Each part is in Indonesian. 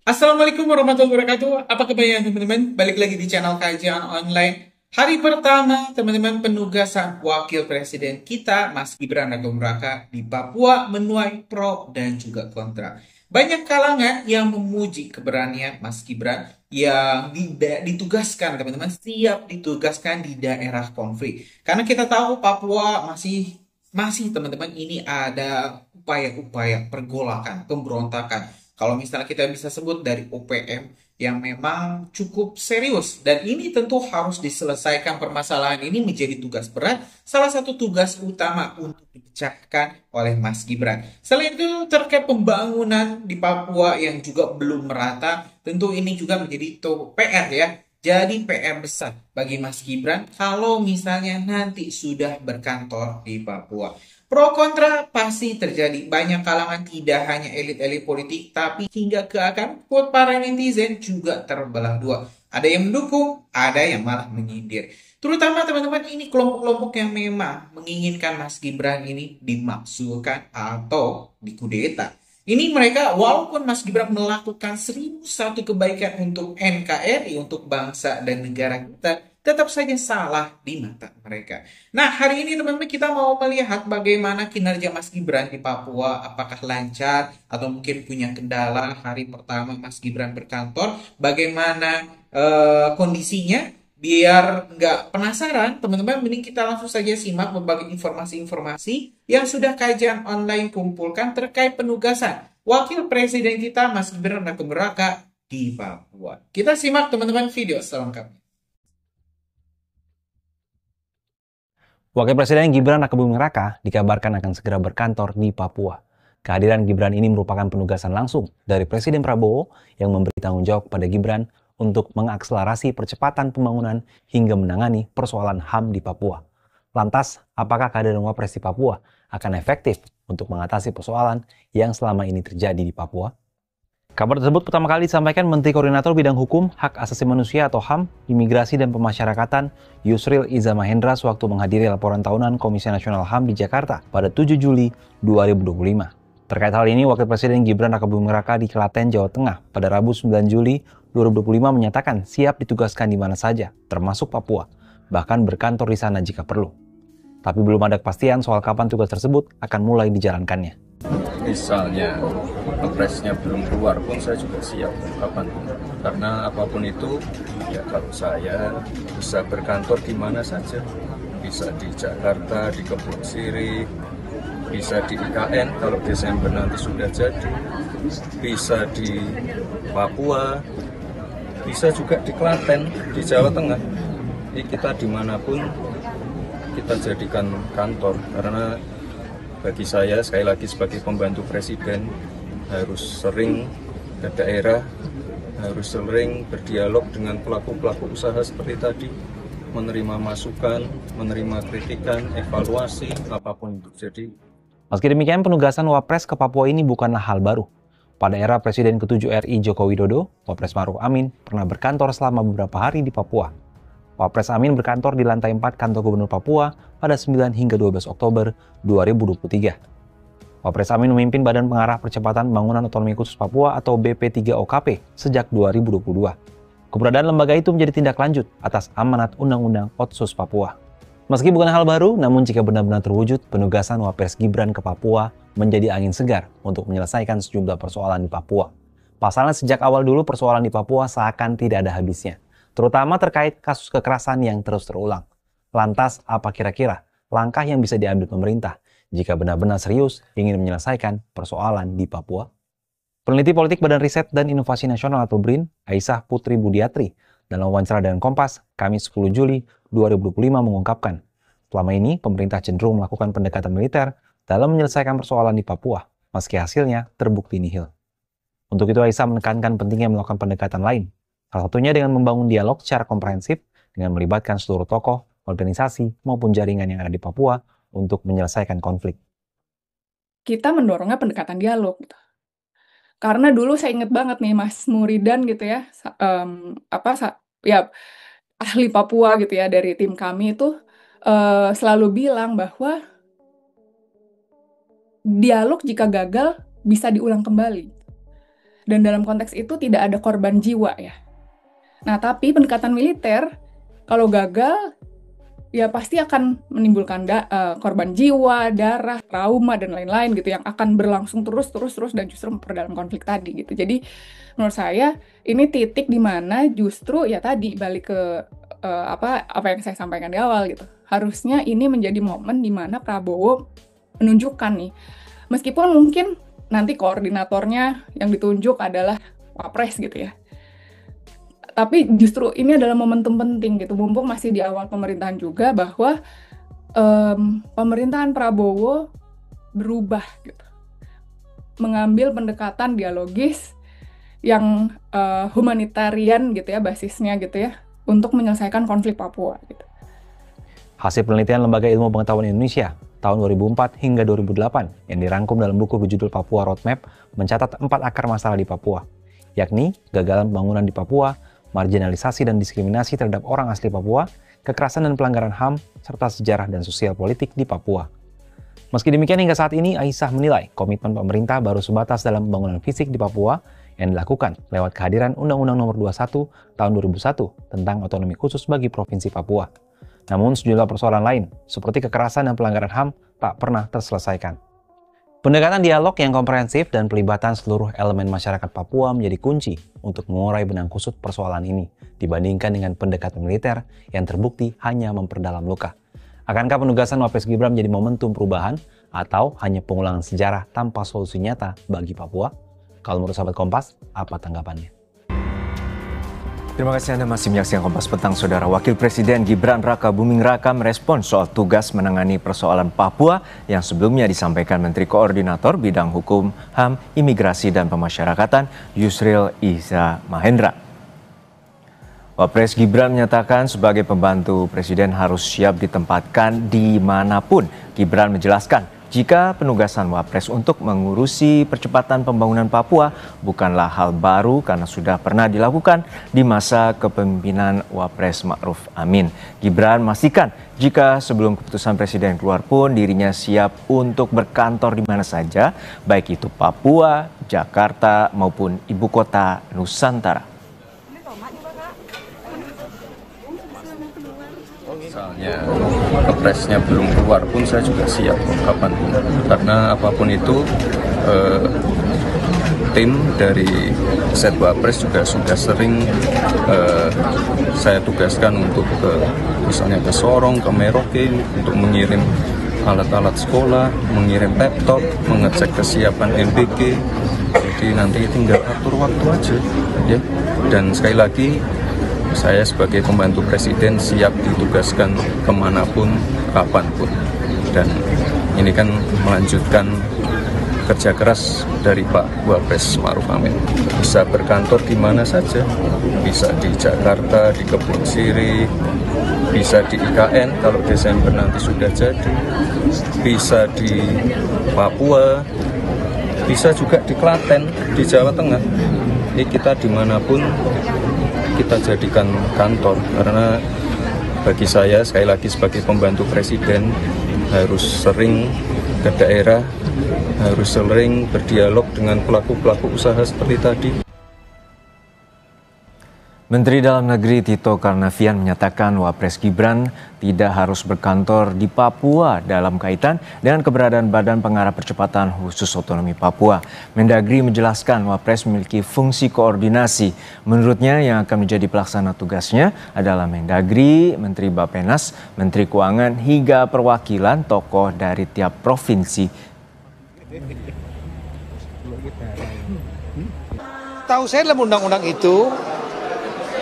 Assalamualaikum warahmatullahi wabarakatuh. Apa kabar teman-teman? Balik lagi di channel kajian online. Hari pertama teman-teman penugasan Wakil Presiden kita Mas Gibran Rakaraka di Papua menuai pro dan juga kontra. Banyak kalangan yang memuji keberanian Mas Gibran yang ditugaskan teman-teman, siap ditugaskan di daerah konflik. Karena kita tahu Papua masih teman-teman ini ada upaya-upaya pergolakan, pemberontakan. Kalau misalnya kita bisa sebut dari OPM yang memang cukup serius dan ini tentu harus diselesaikan permasalahan ini menjadi tugas berat, salah satu tugas utama untuk dipecahkan oleh Mas Gibran. Selain itu terkait pembangunan di Papua yang juga belum merata, tentu ini juga menjadi PR ya. Jadi PR besar bagi Mas Gibran kalau misalnya nanti sudah berkantor di Papua. Pro kontra pasti terjadi. Banyak kalangan tidak hanya elit-elit politik, tapi hingga ke akar rumput para netizen juga terbelah dua. Ada yang mendukung, ada yang malah menyindir. Terutama teman-teman ini kelompok-kelompok yang memang menginginkan Mas Gibran ini dimaksulkan atau dikudeta. Ini mereka walaupun Mas Gibran melakukan 1001 kebaikan untuk NKRI, untuk bangsa dan negara kita, tetap saja salah di mata mereka. Nah, hari ini teman-teman kita mau melihat bagaimana kinerja Mas Gibran di Papua, apakah lancar atau mungkin punya kendala hari pertama Mas Gibran berkantor, bagaimana kondisinya, biar nggak penasaran, teman-teman, mending kita langsung saja simak berbagai informasi-informasi yang sudah kajian online kumpulkan terkait penugasan Wakil Presiden kita Mas Gibran Rakaraka di Papua. Kita simak teman-teman video selengkapnya. Wakil Presiden Gibran Rakabuming Raka dikabarkan akan segera berkantor di Papua. Kehadiran Gibran ini merupakan penugasan langsung dari Presiden Prabowo yang memberi tanggung jawab kepada Gibran untuk mengakselerasi percepatan pembangunan hingga menangani persoalan HAM di Papua. Lantas, apakah kehadiran Wapres di Papua akan efektif untuk mengatasi persoalan yang selama ini terjadi di Papua? Kabar tersebut pertama kali disampaikan Menteri Koordinator Bidang Hukum, Hak Asasi Manusia atau HAM, Imigrasi dan Pemasyarakatan Yusril Iza Mahendra sewaktu menghadiri laporan tahunan Komisi Nasional HAM di Jakarta pada 7 Juli 2025. Terkait hal ini, Wakil Presiden Gibran Rakabuming Raka di Klaten, Jawa Tengah pada Rabu 9 Juli 2025 menyatakan siap ditugaskan di mana saja, termasuk Papua, bahkan berkantor di sana jika perlu. Tapi belum ada kepastian soal kapan tugas tersebut akan mulai dijalankannya. Misalnya Presnya belum keluar pun saya juga siap kapanpun. Karena apapun itu, ya kalau saya bisa berkantor di mana saja. Bisa di Jakarta, di Kebun Sirih, bisa di IKN kalau Desember nanti sudah jadi, bisa di Papua, bisa juga di Klaten, di Jawa Tengah. Jadi kita dimanapun kita jadikan kantor, karena bagi saya sekali lagi sebagai pembantu presiden harus sering ke daerah, harus sering berdialog dengan pelaku-pelaku usaha seperti tadi, menerima masukan, menerima kritikan, evaluasi, apapun itu. Jadi meski demikian, penugasan Wapres ke Papua ini bukanlah hal baru. Pada era Presiden ke-7 RI Joko Widodo, Wapres Maruf Amin pernah berkantor selama beberapa hari di Papua. Wapres Amin berkantor di lantai 4 kantor Gubernur Papua pada 9 hingga 12 Oktober 2023. Wapres Amin memimpin Badan Pengarah Percepatan Pembangunan Otonomi Khusus Papua atau BP3OKP sejak 2022. Keberadaan lembaga itu menjadi tindak lanjut atas amanat Undang-Undang Otsus Papua. Meski bukan hal baru, namun jika benar-benar terwujud, penugasan Wapres Gibran ke Papua menjadi angin segar untuk menyelesaikan sejumlah persoalan di Papua. Pasalnya sejak awal dulu persoalan di Papua seakan tidak ada habisnya, terutama terkait kasus kekerasan yang terus terulang. Lantas, apa kira-kira langkah yang bisa diambil pemerintah jika benar-benar serius ingin menyelesaikan persoalan di Papua? Peneliti Politik Badan Riset dan Inovasi Nasional atau BRIN, Aisyah Putri Budiatri, dalam wawancara dengan Kompas, Kamis 10 Juli 2025 mengungkapkan, selama ini pemerintah cenderung melakukan pendekatan militer dalam menyelesaikan persoalan di Papua, meski hasilnya terbukti nihil. Untuk itu Aisyah menekankan pentingnya melakukan pendekatan lain, salah satunya dengan membangun dialog secara komprehensif dengan melibatkan seluruh tokoh, organisasi, maupun jaringan yang ada di Papua untuk menyelesaikan konflik. Kita mendorongnya pendekatan dialog. Karena dulu saya inget banget nih Mas Muridan gitu ya, ya ahli Papua gitu ya dari tim kami itu selalu bilang bahwa dialog jika gagal bisa diulang kembali. Dan dalam konteks itu tidak ada korban jiwa ya. Nah, tapi pendekatan militer kalau gagal ya pasti akan menimbulkan korban jiwa, darah, trauma dan lain-lain gitu yang akan berlangsung terus dan justru memperdalam konflik tadi gitu. Jadi menurut saya ini titik di mana justru ya tadi balik ke apa yang saya sampaikan di awal gitu. Harusnya ini menjadi momen di mana Prabowo menunjukkan nih, meskipun mungkin nanti koordinatornya yang ditunjuk adalah Wapres gitu ya. Tapi justru ini adalah momentum penting gitu, mumpung masih di awal pemerintahan juga, bahwa pemerintahan Prabowo berubah gitu. Mengambil pendekatan dialogis yang humanitarian gitu ya, basisnya gitu ya, untuk menyelesaikan konflik Papua gitu. Hasil penelitian Lembaga Ilmu Pengetahuan Indonesia tahun 2004 hingga 2008 yang dirangkum dalam buku berjudul Papua Roadmap mencatat 4 akar masalah di Papua, yakni gagalan pembangunan di Papua, marginalisasi dan diskriminasi terhadap orang asli Papua, kekerasan dan pelanggaran HAM, serta sejarah dan sosial politik di Papua. Meski demikian, hingga saat ini Aisyah menilai komitmen pemerintah baru sebatas dalam pembangunan fisik di Papua yang dilakukan lewat kehadiran Undang-Undang Nomor 21 Tahun 2001 tentang otonomi khusus bagi Provinsi Papua. Namun sejumlah persoalan lain, seperti kekerasan dan pelanggaran HAM, tak pernah terselesaikan. Pendekatan dialog yang komprehensif dan pelibatan seluruh elemen masyarakat Papua menjadi kunci untuk mengurai benang kusut persoalan ini dibandingkan dengan pendekatan militer yang terbukti hanya memperdalam luka. Akankah penugasan Wapres Gibran menjadi momentum perubahan atau hanya pengulangan sejarah tanpa solusi nyata bagi Papua? Kalau menurut sahabat Kompas, apa tanggapannya? Terima kasih Anda masih menyaksikan Kompas Petang, Saudara. Wakil Presiden Gibran Raka Buming Raka merespons soal tugas menangani persoalan Papua yang sebelumnya disampaikan Menteri Koordinator Bidang Hukum, HAM, Imigrasi dan Pemasyarakatan Yusril Iza Mahendra. Wapres Gibran menyatakan sebagai pembantu Presiden harus siap ditempatkan dimanapun. Gibran menjelaskan jika penugasan Wapres untuk mengurusi percepatan pembangunan Papua bukanlah hal baru karena sudah pernah dilakukan di masa kepemimpinan Wapres Ma'ruf Amin. Gibran memastikan jika sebelum keputusan Presiden keluar pun dirinya siap untuk berkantor di mana saja, baik itu Papua, Jakarta maupun ibu kota Nusantara. Misalnya kepresnya belum keluar pun saya juga siap kapanpun, karena apapun itu tim dari Setwapres juga sudah sering saya tugaskan untuk misalnya ke Sorong, ke Merauke untuk mengirim alat-alat sekolah, mengirim laptop, mengecek kesiapan MBG. Jadi nanti tinggal atur waktu aja ya. Dan sekali lagi saya sebagai pembantu Presiden siap ditugaskan kemanapun, kapanpun. Dan ini kan melanjutkan kerja keras dari Pak Wapres Ma'ruf Amin. Bisa berkantor di mana saja, bisa di Jakarta, di Kebun Sirih, bisa di IKN kalau Desember nanti sudah jadi, bisa di Papua, bisa juga di Klaten, di Jawa Tengah. Ini kita dimanapun kita jadikan kantor, karena bagi saya sekali lagi sebagai pembantu Presiden harus sering ke daerah, harus sering berdialog dengan pelaku-pelaku usaha seperti tadi. Menteri Dalam Negeri Tito Karnavian menyatakan Wapres Gibran tidak harus berkantor di Papua dalam kaitan dengan keberadaan Badan Pengarah Percepatan Khusus Otonomi Papua. Mendagri menjelaskan Wapres memiliki fungsi koordinasi. Menurutnya yang akan menjadi pelaksana tugasnya adalah Mendagri, Menteri Bappenas, Menteri Keuangan hingga perwakilan tokoh dari tiap provinsi. Tahu saya dalam undang-undang itu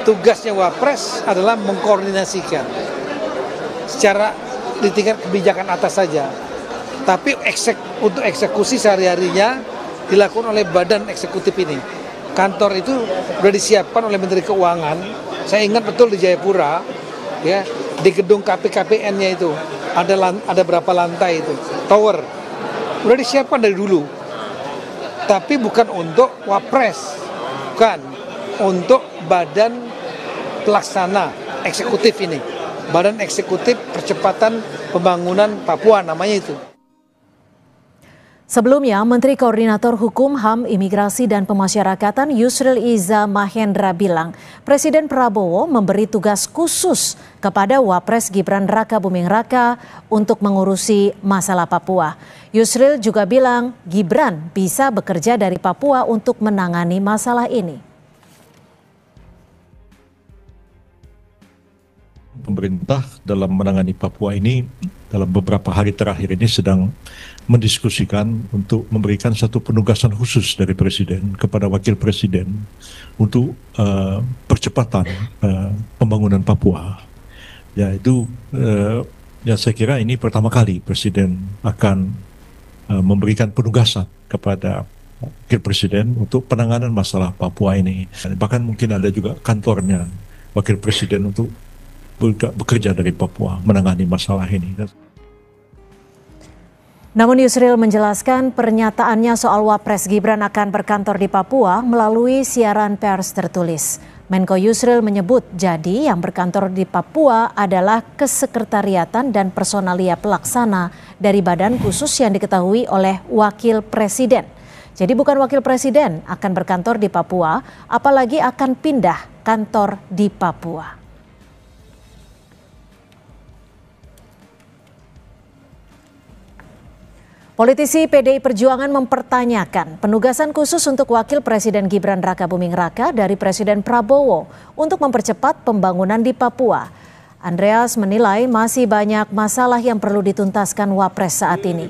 tugasnya Wapres adalah mengkoordinasikan secara di tingkat kebijakan atas saja. Tapi untuk eksekusi sehari-harinya dilakukan oleh badan eksekutif ini. Kantor itu sudah disiapkan oleh Menteri Keuangan. Saya ingat betul di Jayapura, ya, di gedung KPKPN-nya itu ada berapa lantai itu, tower. Sudah disiapkan dari dulu. Tapi bukan untuk Wapres, bukan untuk badan pelaksana eksekutif ini, Badan Eksekutif Percepatan Pembangunan Papua namanya itu. Sebelumnya, Menteri Koordinator Hukum, HAM, Imigrasi dan Pemasyarakatan Yusril Iza Mahendra bilang, Presiden Prabowo memberi tugas khusus kepada Wapres Gibran Rakabuming Raka untuk mengurusi masalah Papua. Yusril juga bilang Gibran bisa bekerja dari Papua untuk menangani masalah ini. Pemerintah dalam menangani Papua ini dalam beberapa hari terakhir ini sedang mendiskusikan untuk memberikan satu penugasan khusus dari Presiden kepada Wakil Presiden untuk percepatan pembangunan Papua. Ya itu ya saya kira ini pertama kali Presiden akan memberikan penugasan kepada Wakil Presiden untuk penanganan masalah Papua ini. Bahkan mungkin ada juga kantornya Wakil Presiden untuk bekerja dari Papua menangani masalah ini. Namun Yusril menjelaskan pernyataannya soal Wapres Gibran akan berkantor di Papua melalui siaran pers tertulis. Menko Yusril menyebut jadi yang berkantor di Papua adalah kesekretariatan dan personalia pelaksana dari badan khusus yang diketahui oleh Wakil Presiden. Jadi bukan Wakil Presiden akan berkantor di Papua, apalagi akan pindah kantor di Papua. Politisi PDI Perjuangan mempertanyakan penugasan khusus untuk Wakil Presiden Gibran Rakabuming Raka dari Presiden Prabowo untuk mempercepat pembangunan di Papua. Andreas menilai masih banyak masalah yang perlu dituntaskan Wapres saat ini.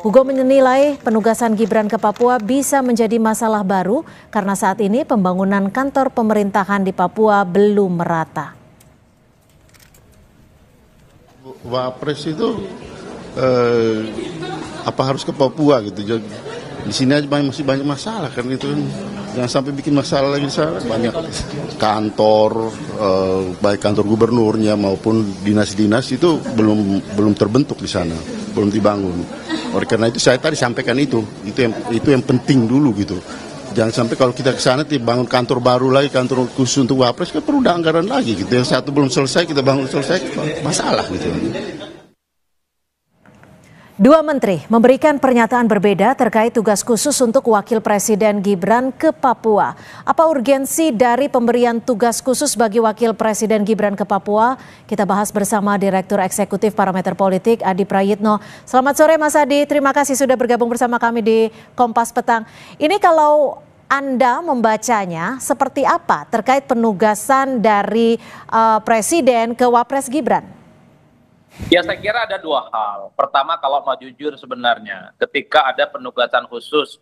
Hugo menilai penugasan Gibran ke Papua bisa menjadi masalah baru karena saat ini pembangunan kantor pemerintahan di Papua belum merata. Wapres itu apa harus ke Papua gitu. Di sini aja masih banyak masalah kan itu. Jangan sampai bikin masalah lagi di sana. Banyak kantor, baik kantor gubernurnya maupun dinas-dinas itu belum terbentuk di sana, belum dibangun. Oleh karena itu saya tadi sampaikan itu yang penting dulu gitu. Jangan sampai kalau kita ke sana bangun kantor baru lagi, kantor khusus untuk Wapres kan perlu anggaran lagi gitu. Yang satu belum selesai kita bangun selesai, masalah gitu. Dua menteri memberikan pernyataan berbeda terkait tugas khusus untuk Wakil Presiden Gibran ke Papua. Apa urgensi dari pemberian tugas khusus bagi Wakil Presiden Gibran ke Papua? Kita bahas bersama Direktur Eksekutif Parameter Politik Adi Prayitno. Selamat sore Mas Adi, terima kasih sudah bergabung bersama kami di Kompas Petang. Ini kalau Anda membacanya seperti apa terkait penugasan dari Presiden ke Wapres Gibran? Ya saya kira ada dua hal. Pertama kalau mau jujur sebenarnya ketika ada penugasan khusus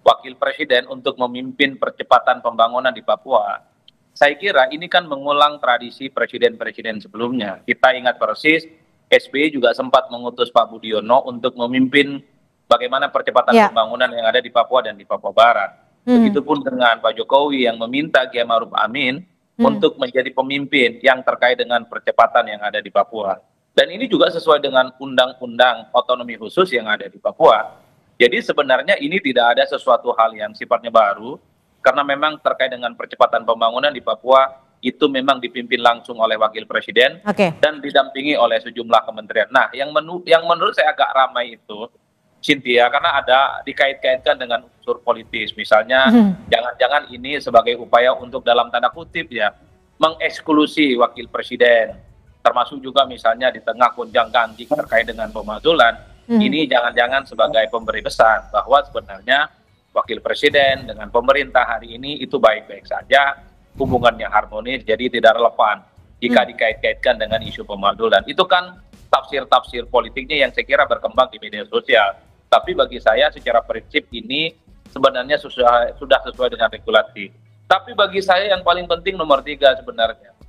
Wakil Presiden untuk memimpin percepatan pembangunan di Papua, saya kira ini kan mengulang tradisi presiden-presiden sebelumnya. Kita ingat persis SBY juga sempat mengutus Pak Budiono untuk memimpin bagaimana percepatan pembangunan yang ada di Papua dan di Papua Barat. Begitupun dengan Pak Jokowi yang meminta Kiai Ma'ruf Amin untuk menjadi pemimpin yang terkait dengan percepatan yang ada di Papua. Dan ini juga sesuai dengan undang-undang otonomi khusus yang ada di Papua. Jadi sebenarnya ini tidak ada sesuatu hal yang sifatnya baru, karena memang terkait dengan percepatan pembangunan di Papua, itu memang dipimpin langsung oleh Wakil Presiden dan didampingi oleh sejumlah kementerian. Nah, yang menurut saya agak ramai itu, Cynthia, karena ada dikait-kaitkan dengan unsur politis. Misalnya, jangan-jangan ini sebagai upaya untuk dalam tanda kutip ya, mengeksklusi Wakil Presiden. Termasuk juga misalnya di tengah gonjang-ganjing terkait dengan pemakzulan, ini jangan-jangan sebagai pemberi pesan bahwa sebenarnya Wakil Presiden dengan pemerintah hari ini itu baik-baik saja, hubungannya harmonis, jadi tidak relevan jika dikait-kaitkan dengan isu pemakzulan. Itu kan tafsir-tafsir politiknya yang saya kira berkembang di media sosial. Tapi bagi saya secara prinsip ini sebenarnya sudah sesuai dengan regulasi. Tapi bagi saya yang paling penting nomor 3 sebenarnya,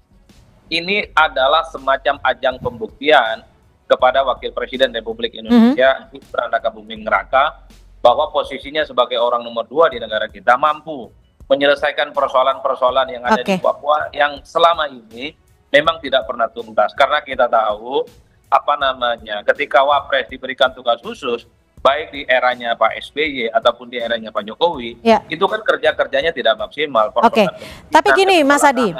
ini adalah semacam ajang pembuktian kepada Wakil Presiden Republik Indonesia, Gibran Rakabuming Raka, bahwa posisinya sebagai orang nomor 2 di negara kita mampu menyelesaikan persoalan-persoalan yang ada di Papua yang selama ini memang tidak pernah tuntas. Karena kita tahu, ketika Wapres diberikan tugas khusus, baik di eranya Pak SBY ataupun di eranya Pak Jokowi, itu kan kerja-kerjanya tidak maksimal. Tapi gini Mas Adi,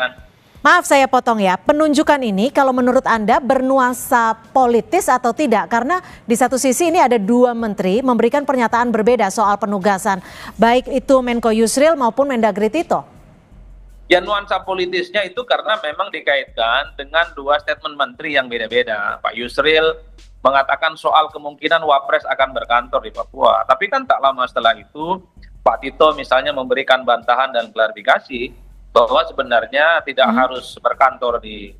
Maaf saya potong ya, penunjukan ini kalau menurut Anda bernuansa politis atau tidak? Karena di satu sisi ini ada dua menteri memberikan pernyataan berbeda soal penugasan, baik itu Menko Yusril maupun Mendagri Tito. Ya, nuansa politisnya itu karena memang dikaitkan dengan dua statement menteri yang beda-beda. Pak Yusril mengatakan soal kemungkinan Wapres akan berkantor di Papua. Tapi kan tak lama setelah itu, Pak Tito misalnya memberikan bantahan dan klarifikasi bahwa sebenarnya tidak harus berkantor di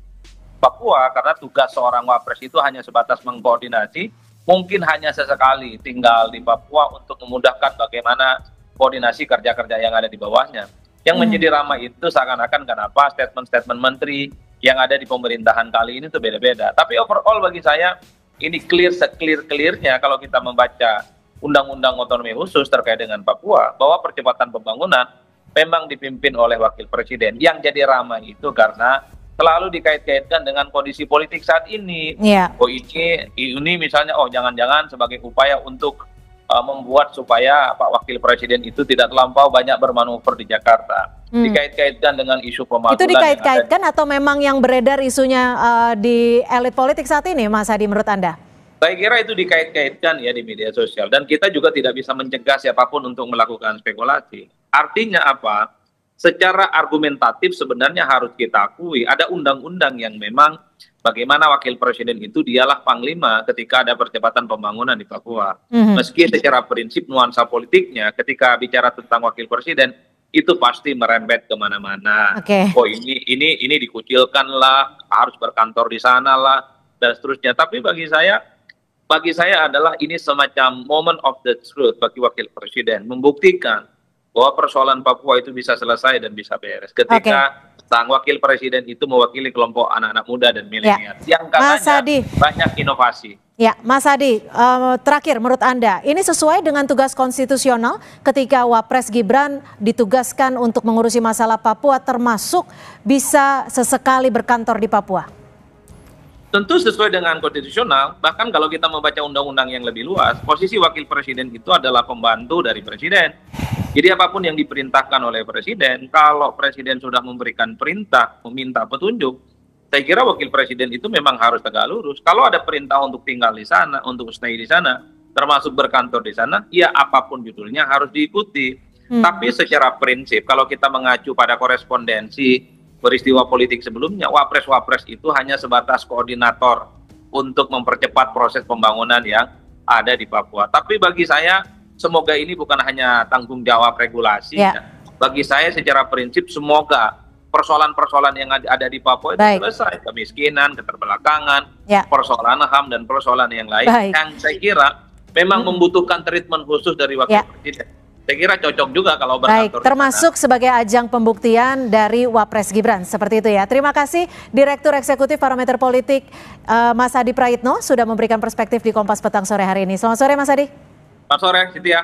Papua karena tugas seorang Wapres itu hanya sebatas mengkoordinasi, mungkin hanya sesekali tinggal di Papua untuk memudahkan bagaimana koordinasi kerja-kerja yang ada di bawahnya. Yang menjadi ramai itu seakan-akan kenapa statement-statement menteri yang ada di pemerintahan kali ini itu beda-beda. Tapi overall bagi saya ini clear se-clear-clearnya kalau kita membaca Undang-Undang Otonomi Khusus terkait dengan Papua bahwa percepatan pembangunan memang dipimpin oleh wakil presiden. Yang jadi ramai itu karena selalu dikait-kaitkan dengan kondisi politik saat ini. Oh ini misalnya, oh jangan-jangan sebagai upaya untuk membuat supaya Pak Wakil Presiden itu tidak terlampau banyak bermanuver di Jakarta. Dikait-kaitkan dengan isu pembangunan. Itu dikait-kaitkan atau memang yang beredar isunya di elit politik saat ini, Mas Hadi, menurut Anda? Saya kira itu dikait-kaitkan ya di media sosial. Dan kita juga tidak bisa mencegah siapapun untuk melakukan spekulasi. Artinya apa? Secara argumentatif sebenarnya harus kita akui ada undang-undang yang memang bagaimana wakil presiden itu dialah panglima ketika ada percepatan pembangunan di Papua. Meski secara prinsip nuansa politiknya ketika bicara tentang wakil presiden itu pasti merembet kemana-mana. Oh ini dikucilkan lah, harus berkantor di sana lah dan seterusnya. Tapi bagi saya adalah ini semacam moment of the truth bagi wakil presiden membuktikan bahwa persoalan Papua itu bisa selesai dan bisa beres ketika sang wakil presiden itu mewakili kelompok anak-anak muda dan milenial yang katanya banyak inovasi. Ya, Mas Hadi, terakhir menurut Anda, ini sesuai dengan tugas konstitusional ketika Wapres Gibran ditugaskan untuk mengurusi masalah Papua termasuk bisa sesekali berkantor di Papua? Tentu sesuai dengan konstitusional, bahkan kalau kita membaca undang-undang yang lebih luas, posisi wakil presiden itu adalah pembantu dari presiden. Jadi apapun yang diperintahkan oleh presiden, kalau presiden sudah memberikan perintah, meminta petunjuk, saya kira wakil presiden itu memang harus tegak lurus. Kalau ada perintah untuk tinggal di sana, untuk stay di sana, termasuk berkantor di sana, ya apapun judulnya harus diikuti. Tapi secara prinsip, kalau kita mengacu pada korespondensi peristiwa politik sebelumnya, Wapres-Wapres itu hanya sebatas koordinator untuk mempercepat proses pembangunan yang ada di Papua. Tapi bagi saya, semoga ini bukan hanya tanggung jawab regulasi. Bagi saya secara prinsip semoga persoalan-persoalan yang ada di Papua itu selesai. Kemiskinan, keterbelakangan, persoalan HAM dan persoalan yang lain yang saya kira memang membutuhkan treatment khusus dari wakil presiden. Saya kira cocok juga kalau berkantor. Termasuk sebagai ajang pembuktian dari Wapres Gibran. Seperti itu ya. Terima kasih Direktur Eksekutif Parameter Politik Mas Hadi Praitno sudah memberikan perspektif di Kompas Petang sore hari ini. Selamat sore Mas Hadi. Selamat sore, Cynthia.